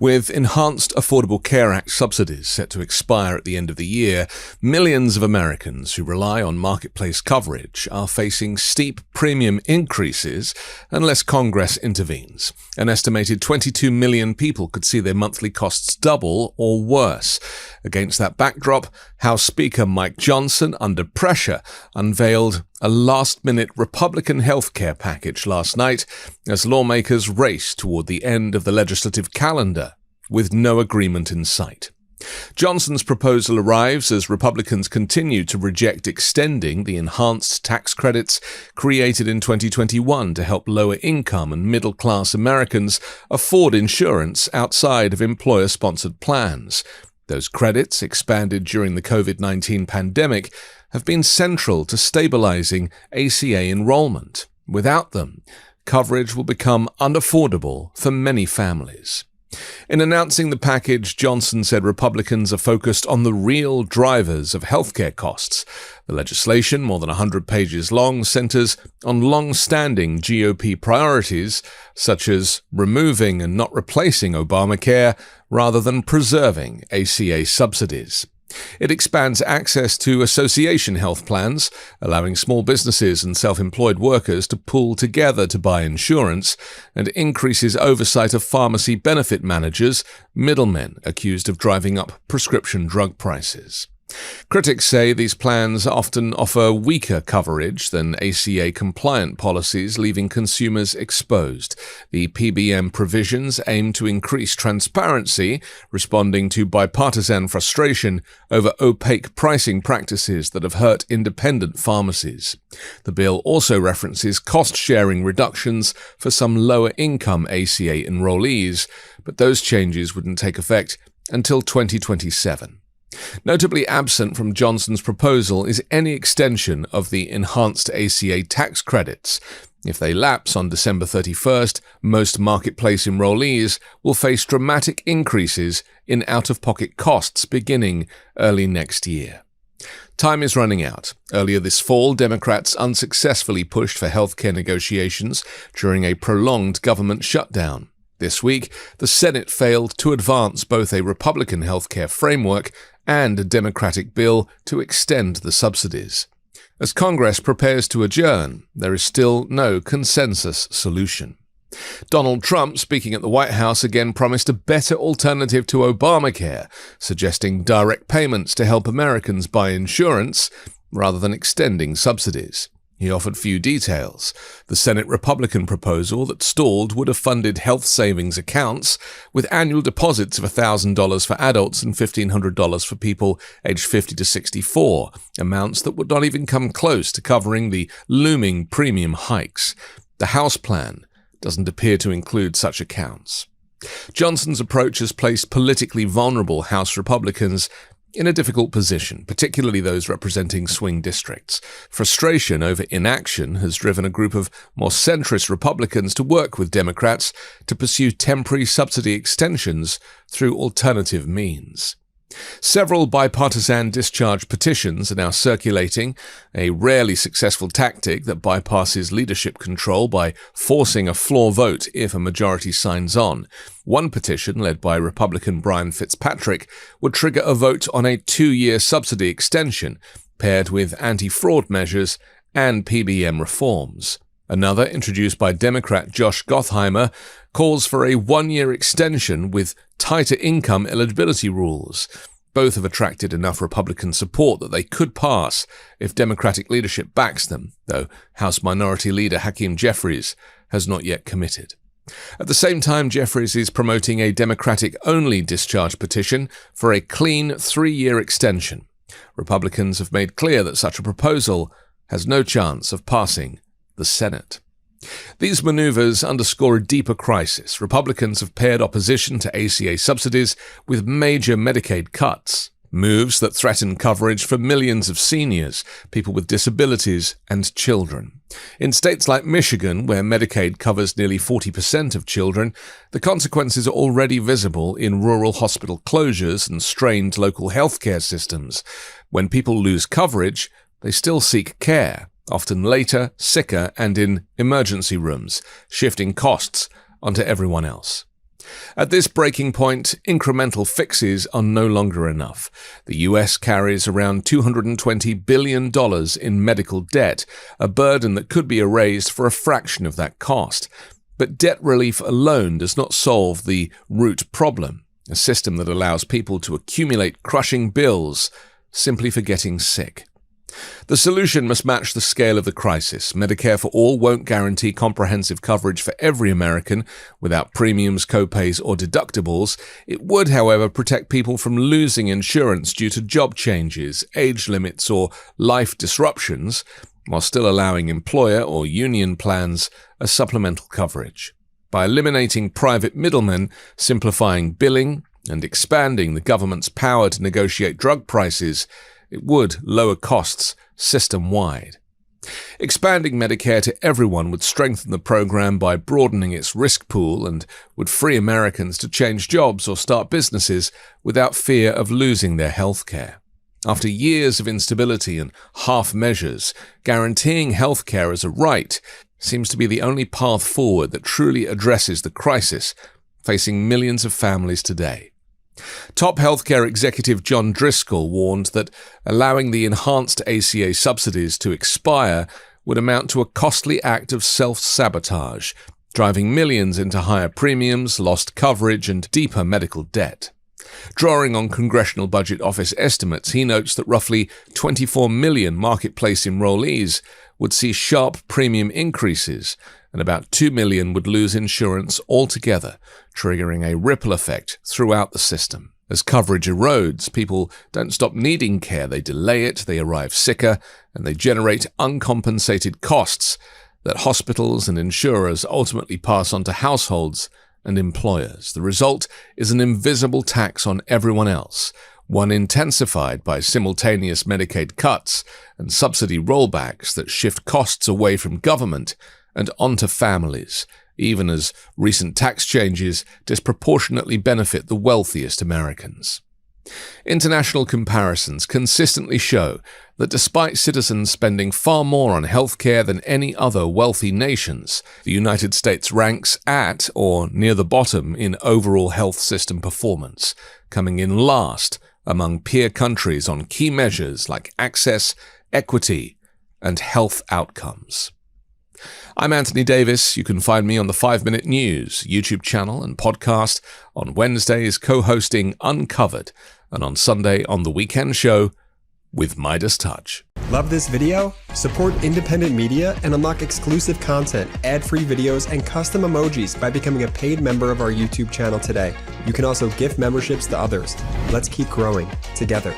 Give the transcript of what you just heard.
With Enhanced Affordable Care Act subsidies set to expire at the end of the year, millions of Americans who rely on marketplace coverage are facing steep premium increases unless Congress intervenes. An estimated 22 million people could see their monthly costs double or worse. Against that backdrop, House Speaker Mike Johnson, under pressure, unveiled a last-minute Republican health care package last night as lawmakers race toward the end of the legislative calendar, with no agreement in sight. Johnson's proposal arrives as Republicans continue to reject extending the enhanced tax credits created in 2021 to help lower-income and middle-class Americans afford insurance outside of employer-sponsored plans. Those credits, expanded during the COVID-19 pandemic, have been central to stabilizing ACA enrollment. Without them, coverage will become unaffordable for many families. In announcing the package, Johnson said Republicans are focused on the real drivers of healthcare costs. The legislation, more than 100 pages long, centers on long-standing GOP priorities, such as removing and not replacing Obamacare rather than preserving ACA subsidies. It expands access to association health plans, allowing small businesses and self-employed workers to pool together to buy insurance, and increases oversight of pharmacy benefit managers, middlemen accused of driving up prescription drug prices. Critics say these plans often offer weaker coverage than ACA-compliant policies, leaving consumers exposed. The PBM provisions aim to increase transparency, responding to bipartisan frustration over opaque pricing practices that have hurt independent pharmacies. The bill also references cost-sharing reductions for some lower-income ACA enrollees, but those changes wouldn't take effect until 2027. Notably absent from Johnson's proposal is any extension of the enhanced ACA tax credits. If they lapse on December 31st, most marketplace enrollees will face dramatic increases in out-of-pocket costs beginning early next year. Time is running out. Earlier this fall, Democrats unsuccessfully pushed for healthcare negotiations during a prolonged government shutdown. This week, the Senate failed to advance both a Republican healthcare framework and a Democratic bill to extend the subsidies. As Congress prepares to adjourn, there is still no consensus solution. Donald Trump, speaking at the White House, again promised a better alternative to Obamacare, suggesting direct payments to help Americans buy insurance rather than extending subsidies. He offered few details. The Senate Republican proposal that stalled would have funded health savings accounts with annual deposits of $1,000 for adults and $1,500 for people aged 50 to 64, amounts that would not even come close to covering the looming premium hikes. The House plan doesn't appear to include such accounts. Johnson's approach has placed politically vulnerable House Republicans in a difficult position, particularly those representing swing districts. Frustration over inaction has driven a group of more centrist Republicans to work with Democrats to pursue temporary subsidy extensions through alternative means. Several bipartisan discharge petitions are now circulating, a rarely successful tactic that bypasses leadership control by forcing a floor vote if a majority signs on. One petition, led by Republican Brian Fitzpatrick, would trigger a vote on a 2-year subsidy extension, paired with anti-fraud measures and PBM reforms. Another, introduced by Democrat Josh Gottheimer, calls for a 1-year extension with tighter income eligibility rules. Both have attracted enough Republican support that they could pass if Democratic leadership backs them, though House Minority Leader Hakeem Jeffries has not yet committed. At the same time, Jeffries is promoting a Democratic-only discharge petition for a clean 3-year extension. Republicans have made clear that such a proposal has no chance of passing the Senate. These maneuvers underscore a deeper crisis. Republicans have paired opposition to ACA subsidies with major Medicaid cuts, moves that threaten coverage for millions of seniors, people with disabilities, and children. In states like Michigan, where Medicaid covers nearly 40% of children, the consequences are already visible in rural hospital closures and strained local healthcare systems. When people lose coverage, they still seek care, often later, sicker, and in emergency rooms, shifting costs onto everyone else. At this breaking point, incremental fixes are no longer enough. The US carries around $220 billion in medical debt, a burden that could be erased for a fraction of that cost. But debt relief alone does not solve the root problem, a system that allows people to accumulate crushing bills simply for getting sick. The solution must match the scale of the crisis. Medicare for All won't guarantee comprehensive coverage for every American without premiums, copays, or deductibles. It would, however, protect people from losing insurance due to job changes, age limits, or life disruptions, while still allowing employer or union plans a supplemental coverage. By eliminating private middlemen, simplifying billing, and expanding the government's power to negotiate drug prices, it would lower costs system-wide. Expanding Medicare to everyone would strengthen the program by broadening its risk pool and would free Americans to change jobs or start businesses without fear of losing their health care. After years of instability and half measures, guaranteeing health care as a right seems to be the only path forward that truly addresses the crisis facing millions of families today. Top healthcare executive John Driscoll warned that allowing the enhanced ACA subsidies to expire would amount to a costly act of self-sabotage, driving millions into higher premiums, lost coverage, and deeper medical debt. Drawing on Congressional Budget Office estimates, he notes that roughly 24 million marketplace enrollees would see sharp premium increases, and about 2 million would lose insurance altogether, triggering a ripple effect throughout the system. As coverage erodes, people don't stop needing care, they delay it, they arrive sicker, and they generate uncompensated costs that hospitals and insurers ultimately pass on to households and employers. The result is an invisible tax on everyone else, one intensified by simultaneous Medicaid cuts and subsidy rollbacks that shift costs away from government and onto families, even as recent tax changes disproportionately benefit the wealthiest Americans. International comparisons consistently show that despite citizens spending far more on healthcare than any other wealthy nations, the United States ranks at or near the bottom in overall health system performance, coming in last among peer countries on key measures like access, equity, and health outcomes. I'm Anthony Davis. You can find me on the 5 Minute News YouTube channel and podcast, on Wednesdays co-hosting Uncovered, and on Sunday on The Weekend Show with MeidasTouch. Love this video? Support independent media and unlock exclusive content, ad-free videos, and custom emojis by becoming a paid member of our YouTube channel today. You can also gift memberships to others. Let's keep growing together.